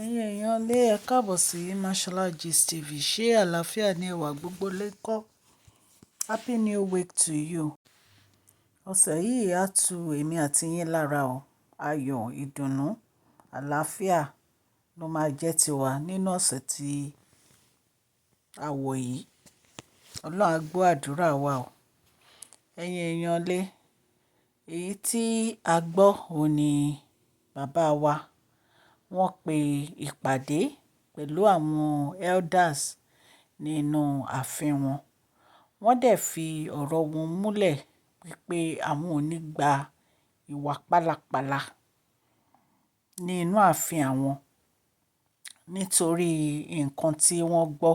Ẹ̀yin èèyàn lé ẹ káàbọ̀ sí Mashola Gist TV. Ṣé àlàáfíà ni ẹwà gbogbo lẹ́kọ́? Happy New Week to you. Ọ̀sẹ̀ yìí á tu èmi àti yín lára o. Ayọ̀, ìdùnnú, àlàáfíà ló máa jẹ́ tiwa nínú ọ̀sẹ̀ tí a wọ̀ yìí. Ọlọ́run á gbọ́ àdúrà wa o. Ẹ̀yin èèyàn lé, èyí tí a gbọ́ òun ni bàbá wa. Wọ́n pe ìpàdé pẹ̀lú àwọn elders nínú ààfin wọn. Wọ́n dẹ̀ fi ọ̀rọ̀ wọn múlẹ̀ wípé àwọn ò ní gba ìwà pálapàla ní inú ààfin àwọn nítorí nǹkan tí wọ́n gbọ́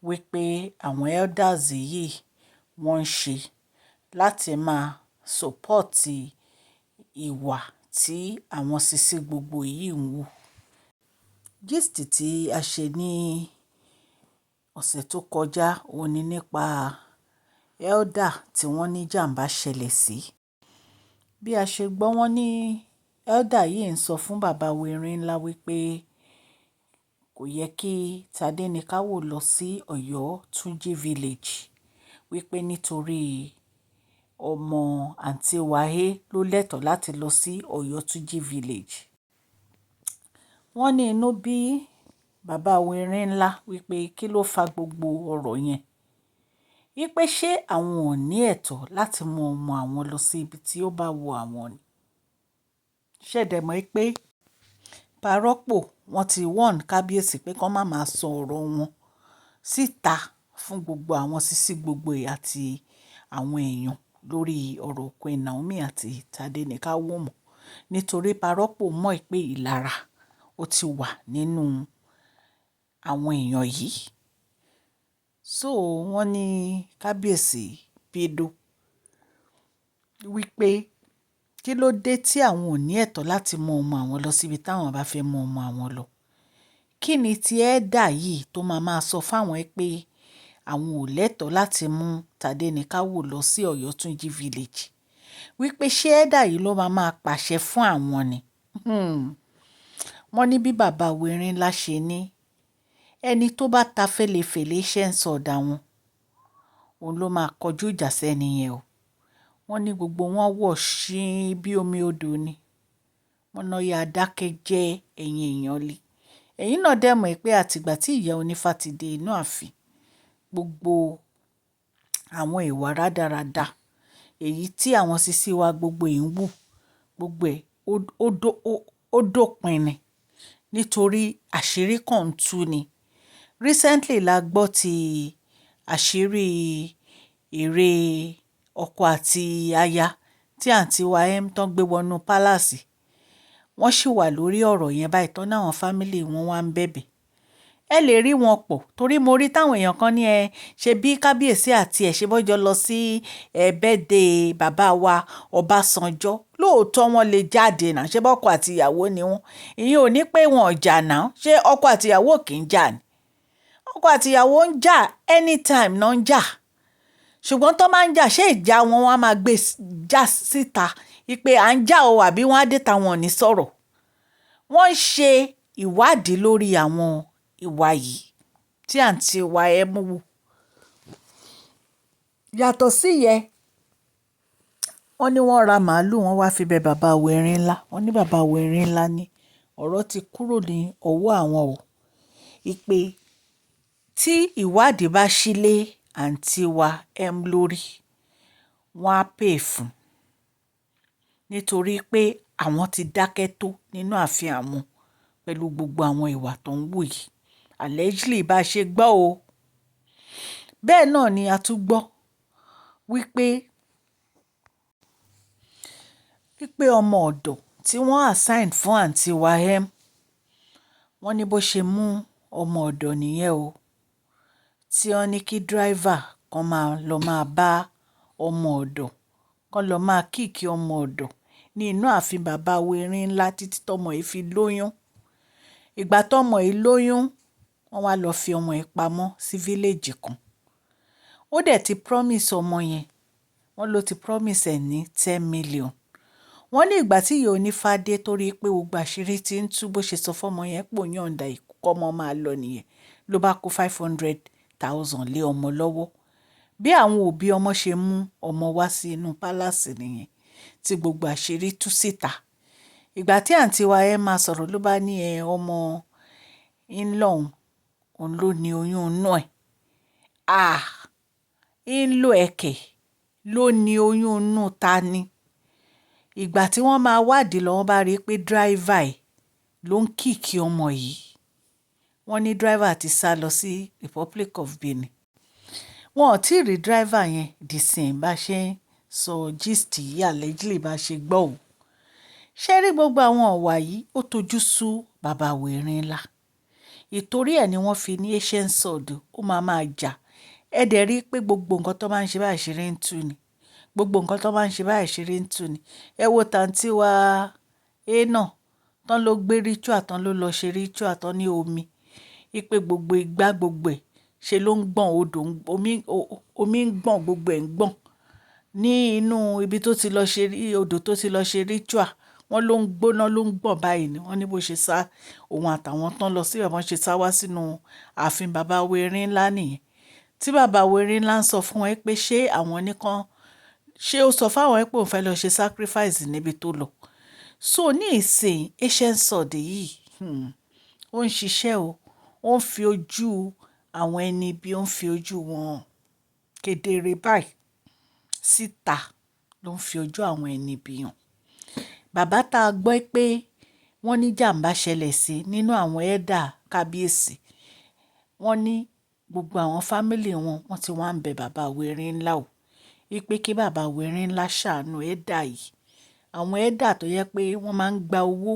wípé àwọn elders yìí wọ́n ń ṣe láti máa sọ́pọ̀tì ìwà tí àwọn sisi gbogbo yìí ń wù. Gist tí a ṣe ní ọ̀sẹ̀ tó kọjá òun ni nípa elder tí wọ́n ní jàǹbá ṣẹlẹ̀ sí. Bí a ṣe gbọ́ wọ́n ní elder yìí ń sọ fún bàbá wẹ̀rin ńlá wípé kò yẹ kí TADENIKAWO lọ sí Ọ̀yọ́ Túnjí village wípé nítorí ọmọ àǹtí Wahé ló lẹ́tọ̀ọ́ láti lọ sí Ọ̀yọ́ Túnjí village. Wọ́n ní inú bí bàbá wẹ̀rin ńlá wípé kí ló fa gbogbo ọ̀rọ̀ yẹn. Wípé ṣé àwọn ò ní ẹ̀tọ́ láti mú ọmọ àwọn lọ sí ibi tí ó bá wù àwọn ni. Ṣẹ̀dẹ̀ mọ̀ pé parọ́pò wọ́n ti warn kábíyèsí pé kán má máa sọ ọ̀rọ̀ wọn síta fún gbogbo àwọn sisi gbogbo àti àwọn èèyàn lórí ọ̀rọ̀ Queen NAOMI àti TADENIKAWO mọ̀. Nítorí parọ́pò mọ̀ pé ìlara ó ti wà nínú àwọn èèyàn yìí. So wọ́n ní kábíyèsí bínú wípé kí ló dé tí àwọn ò ní ẹ̀tọ́ láti mú ọmọ àwọn lọ síbi táwọn bá fẹ́ mú ọmọ àwọn lọ. Kí ni ti elder yìí tó máa sọ fáwọn pé àwọn ò lẹ́tọ̀ọ́ láti mú TADENIKAWO lọ sí Ọ̀yọ́ Túnjí village. Wípé ṣé elder yìí ló máa pàṣẹ fún àwọn ni. Wọ́n ní bí bàbá wẹ̀rin ńlá ṣe ní ẹni tó bá ta fẹ́lẹ́fẹ́lẹ́ iṣẹ́ ń sọ̀dà wọn òun ló máa kọjú ìjà sẹ́ni yẹn o. Wọ́n ní gbogbo wọn wọ̀ sí bí omi odò ni. Wọ́n náà ya dákẹ́ jẹ́ ẹ̀yin èèyàn lé. Ẹ̀yin náà dẹ̀ mọ̀ pé àtìgbà tí ìyá onífá ti dé inú ààfin gbogbo àwọn ìwà rádaràda èyí tí àwọn sisi wa gbogbo yìí ń wù gbogbo ẹ̀ ó dópin ni nítorí àṣírí kan ń tú ni. Recently la gbọ́ ti àṣírí ère ọkọ àti aya tí àǹtí wa tán gbé wọnú pálásì. Wọ́n sì wà lórí ọ̀rọ̀ yẹn báyìí tán náà àwọn fámílì wọn wá ń bẹ̀bẹ̀. Ẹ lè rí wọn pọ̀ torí mo rí táwọn èèyàn kan ní ṣe bí kábíyèsí àti ẹ̀ ṣe bọ́jọ́ lọ sí birthday bàbá wa Ọbásanjọ́. Lóòótọ́ wọn lè jáde náà ṣé bọ́kọ àti ìyàwó ni wọ́n. Ìyẹn ò ní pé wọn ò jà náà ṣé ọkọ àti ìyàwó kì í jà ni. Ọkọ àti ìyàwó ń jà anytime náà ń jà. Ṣùgbọ́n tó máa ń jà ṣé ìjà wọn wá máa gbé já síta wípé à ń jà o àbí wọ́n á dé ta wọn ní sọ̀rọ̀. Wọ́n ń ṣe ìwádìí lórí àwọn ìwà yìí tí àǹtí wa mú wù. Yàtọ̀ sí yẹn wọ́n ní wọ́n ra màálù wọ́n wá fi bẹ bàbá wẹ̀rin ńlá. Wọ́n ní bàbá wẹ̀rin ńlá ní ọ̀rọ̀ ti kúrò ní ọwọ́ àwọn o. Ìpè tí ìwádìí bá sílé àǹtí wa lórí wọ́n á pè fún nítorí pé àwọn ti dákẹ́ tó nínú ààfin àwọn pẹ̀lú gbogbo àwọn ìwà tó ń wù yìí. Allegedly bá ṣe gbọ́ o. Bẹ́ẹ̀ náà ni a tún gbọ́ wípé ọmọ ọ̀dọ̀ tí wọ́n assign fún àǹtí wa wọ́n ní bó ṣe mú ọmọ ọ̀dọ̀ nìyẹn o. Tí wọ́n ní kí driver kan máa bá ọmọ ọ̀dọ̀ kan lọ máa kíìkì ọmọ ọ̀dọ̀ ní inú ààfin bàbá wẹ̀rin ńlá títí tọmọ yìí fi lóyún. Ìgbà tọmọ yìí lóyún wọ́n wá lọ fi ọmọ yìí pamọ́ sí village kan. Ó dẹ̀ ti promise ọmọ yẹn wọ́n ló ti promise ẹ̀ ní 10 million. wọ́n ní ìgbà tí ìyá onífádé torí pé gbogbo àṣírí ti ń tú bó ṣe sọ fọ́mọ yẹn pò yọ̀ǹda ìkọ́mọ máa lọ nìyẹn ló bá kó 500,000 lé ọmọ lọ́wọ́ bí àwọn òbí ọmọ ṣe mú ọmọ wá sí inú pálásì nìyẹn tí gbogbo àṣírí tú síta ìgbà tí àǹtí wa ẹ máa sọ̀rọ̀ ló bá ní ọmọ ńlọ òun ló ní oyún inú ẹ̀ ńlọ ẹ̀kẹ́ ló ní oyún inú ta ni ìgbà tí wọ́n máa wádìí lọ́wọ́ bá rí i pé dráìvà ẹ̀ ló ń kìkì ọmọ yìí wọ́n ní dráìvà ti sá lọ sí Republic of Benin wọn ò tí ì rí dráìvà yẹn dìsìn bá ṣe ń sọ gist yìí allegedly bá ṣe gbọ́ ò ṣé rí gbogbo àwọn ọ̀wà yìí ó tojú sú bàbá wèrè ńlá ìtorí ẹ̀ ni wọ́n fi ní ancient sword ó máa jà ẹ dẹ̀ rí i pé gbogbo nǹkan tó máa ń ṣe báyìí ṣeré ń tú ni gbogbo nǹkan tó máa ń ṣe báyìí ṣeré ń tú ni ẹ wo tàǹtí wa náà tán ló gbé ritual tán ló lọ ṣe ritual tán ní omi ipe gbogbo igbá gbogbo ẹ̀ ṣe ló ń gbọ̀n odò omi ń gbọ̀n gbogbo ẹ̀ ń gbọ̀n ní inú ibi tó ti lọ ṣe odò tó ti lọ ṣe ritual wọ́n ló ń gbóná ló ń gbọ̀n báyìí ni wọ́n ní bó ṣe sá òun àtàwọn tán lọ síbẹ̀ wọ́n ṣe sá wá sínú ààfin bàbá wèrè ńlá nìyẹn tí bàbá wèrè ńlá ń sọ fún wọn pé ṣé àwọn nìkan ṣé ó sọ fáwọn pé òun fẹ́ lọ ṣe sacrifice níbi tó lọ so ní ìsìn ancient sword yìí ó ń ṣiṣẹ́ o ó ń fi ojú àwọn ẹni bí ó ń fi ojú wọn kedere báyìí síta ló ń fi ojú àwọn ẹni bí hàn bàbá tá a gbọ́ pé wọ́n ní jàǹbá ṣẹlẹ̀ sí nínú àwọn ẹ̀dà kábíyèsí wọ́n ní gbogbo àwọn fámìlì wọ́n ti wá ń bẹ bàbá wèrè ńlá o wípé kí bàbá wèrè ńlá ṣàánú ẹ̀dà yìí àwọn ẹ̀dà tó yẹ pé wọ́n máa ń gba owó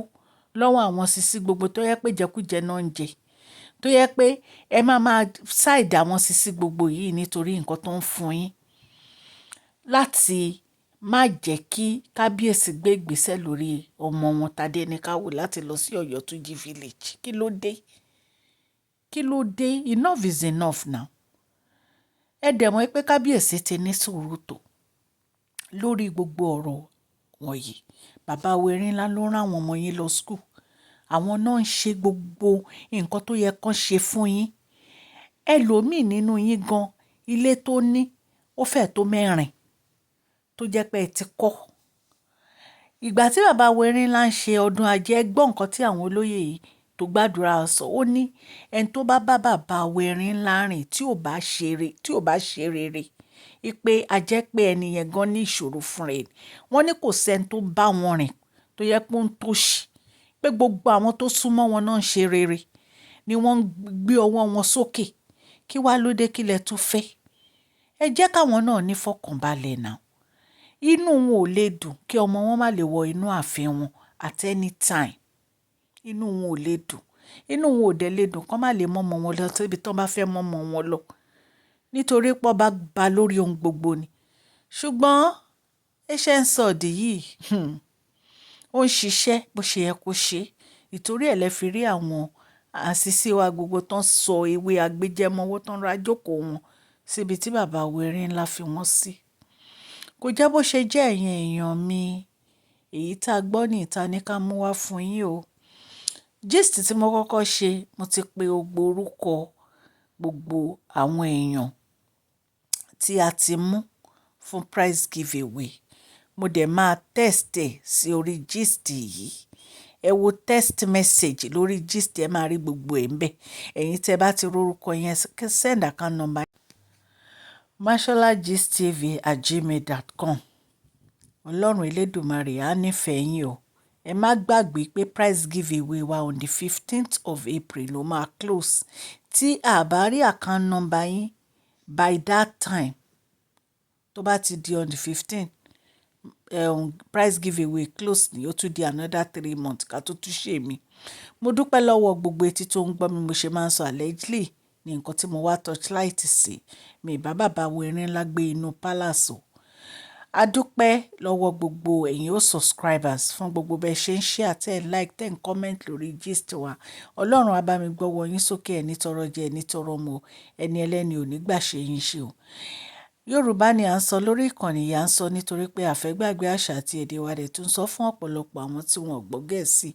lọ́wọ́ àwọn sisi gbogbo tó yẹ pé jẹkújẹ náà ń jẹ tó yẹ pé ẹ máa ṣáìdì àwọn sisi gbogbo yìí nítorí nǹkan tó ń fún yín láti má jẹ́ kí kábíyèsí gbé ìgbésẹ̀ lórí ọmọ wọn Tádéníkàwò láti lọ sí Ọ̀yọ́túnjí village kí ló dé enough is enough now ẹ dẹ̀ mọ̀ pé kábíyèsí ti ní sùúrù tó lórí gbogbo ọ̀rọ̀ wọ̀nyí bàbá wèrè ńlá ló rán àwọn ọmọ yín lọ school àwọn náà ń ṣe gbogbo nǹkan tó yẹ kán ṣe fún yín ẹlòmíì nínú yín gan ilé tó ní ó fẹ́ tó 4 tó jẹ́ pé ẹ ti kọ́ ìgbà tí bàbá wèrè ńlá ń ṣe ọdún ajé gbọ́ nǹkan tí àwọn olóyè yìí tó gbàdúrà sọ ó ní ẹni tó bá bàbá wèrè ńlá rìn tí ò bá ṣe rere ipe a jẹ́ pé ẹni yẹn gan ní ìṣòro fún rẹ̀ wọ́n ní kò sẹ́ni tó bá wọn rìn tó yẹ pé ó ń tòṣì pé gbogbo àwọn tó súnmọ́ wọn náà ń ṣe rere ni wọ́n ń gbé ọwọ́ wọn sókè kí wá ló dé kílẹ̀ tó fẹ́ ẹ jẹ́ káwọn náà ní fọkànbalẹ̀ náà inú wọn ò lè dùn kí ọmọ wọn má lè wọ inú ààfin wọn at any time inú wọn ò lè dùn inú wọn ò dẹ̀ lè dùn kán má lè mọ́mọ́ wọn lọ síbi tán bá fẹ́ mọ́mọ́ wọn lọ nítorí pọ́ bá ba lórí ohun gbogbo ni ṣùgbọ́n ancient sword yìí ó ń ṣiṣẹ́ bó ṣe yẹ kó ṣe ìtorí ẹ̀ lẹ́ fi rí àwọn àṣìṣe wa gbogbo tán sọ ewé agbéjẹmọ́wọ́ tán ra jókòó wọn síbi tí bàbá wèrè ńlá fi wọ́n sí kò jẹ́ bó ṣe jẹ́ ẹ̀yin èèyàn mi èyí tá a gbọ́ ní ìta ní ká mú wá fún yín o gist tí mo kọ́kọ́ ṣe mo ti pe gbogbo orúkọ gbogbo àwọn èèyàn tí a ti mú fún prize giveaway mo dẹ̀ máa test ẹ̀ sí orí gist yìí ẹ wo text message lórí gist ẹ máa rí gbogbo ẹ̀ ń bẹ̀ ẹ̀yin tẹ́ bá ti rórúkọ yẹn send account number masholagistv@gmail.com ọlọ́run elédùmarè á nífẹ̀ẹ́ yín o ẹ má gbàgbé pé prize giveaway wa on the 15th of April ló máa close tí a bá rí account number yín by that time tó bá ti di on the 15th prize giveaway close ní ó tún di another 3 months ká tó tún ṣe mí mo dúpẹ́ lọ́wọ́ gbogbo etí tó ń gbọ́ mi mo ṣe máa ń sọ allegedly ní nǹkan tí mo wá torchlight sí mi ìbá bàbá wèrè ńlá gbé inú palace o a dúpẹ́ lọ́wọ́ gbogbo ẹ̀yin ó subscribers fún gbogbo bẹ́ẹ̀ ṣe ń share tẹ́ like tẹ́ comment lórí gist wa ọlọ́run á bá mi gbọ́wọ́ yín sókè ẹni tọrọ jẹ ẹni tọrọ mọ ẹni ẹlẹ́ni ò ní gbà ṣe yín ṣe o Yorùbá ni à ń sọ lórí ìkànnì yìí, à ń sọ nítorí pé a fẹ́ gbàgbé àṣà àti èdè wa dẹ̀ tún sọ fún ọ̀pọ̀lọpọ̀ àwọn tí wọn ò gbọ́ Gẹ̀ẹ́sì.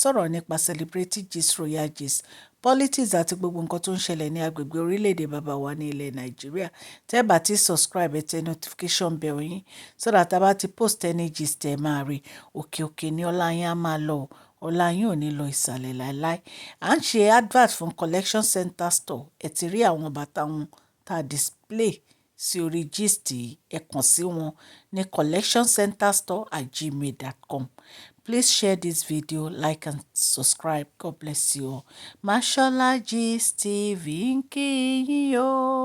Sọ̀rọ̀ nípa celebrity gist, royal gist, politics àti gbogbo nǹkan tó ń ṣẹlẹ̀ ní agbègbè orílẹ̀-èdè bàbá wa ní ilẹ̀ Nàìjíríà. Tẹ́ bá ti subscribe ẹ tẹ notification bell yín so that tá bá ti post any gist ẹ máa rí. Òkè òkè ni ọlá yín á máa lọ, ọlá yín ò ní lọ ìsàlẹ̀ láéláé. À ń ṣe advert fún collection center store. Ẹ ti rí àwọn bàtà wọn tá a display sí orí gist yìí. Ẹ kàn sí wọn ní collectioncenterstore@gmail.com. Please share this video, like and subscribe. God bless you all. Mashola Gist TV ń kí yín o.